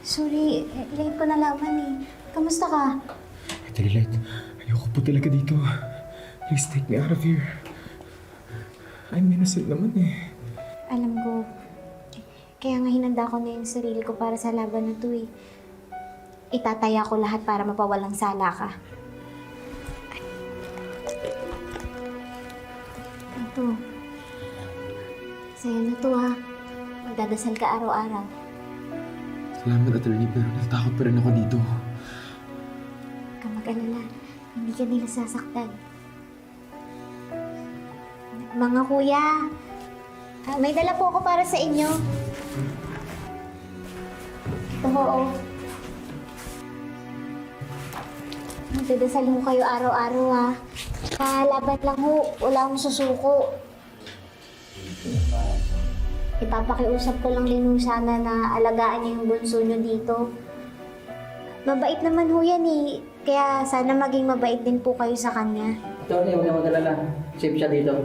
Sorry, late ko nalaman eh. Kamusta ka? Delilet, ayoko po talaga dito. Please take me out of here. I'm innocent naman eh. Alam ko, kaya nga hinanda ko na yung sarili ko para sa laban na to eh. Itataya ko lahat para mapawalang sala ka. Ito. Sa'yo na to ha. Magdadasal ka araw-araw. Salamat, attorney, pero natakot pa rin ako dito. Huwag kang mag-alala. Hindi ka nila sasaktan. Mga kuya, may dala po ako para sa inyo. Ito ho. Magdadasal ho kayo araw-araw ha. Kalaban lang ho. Wala akong susuko. Ipapakiusap ko lang din ho sana na alagaan niyo yung bunso niyo dito. Mabait naman ho yan eh. Kaya sana maging mabait din po kayo sa kanya. Attorney, huwag na mag-alala. Safe siya dito.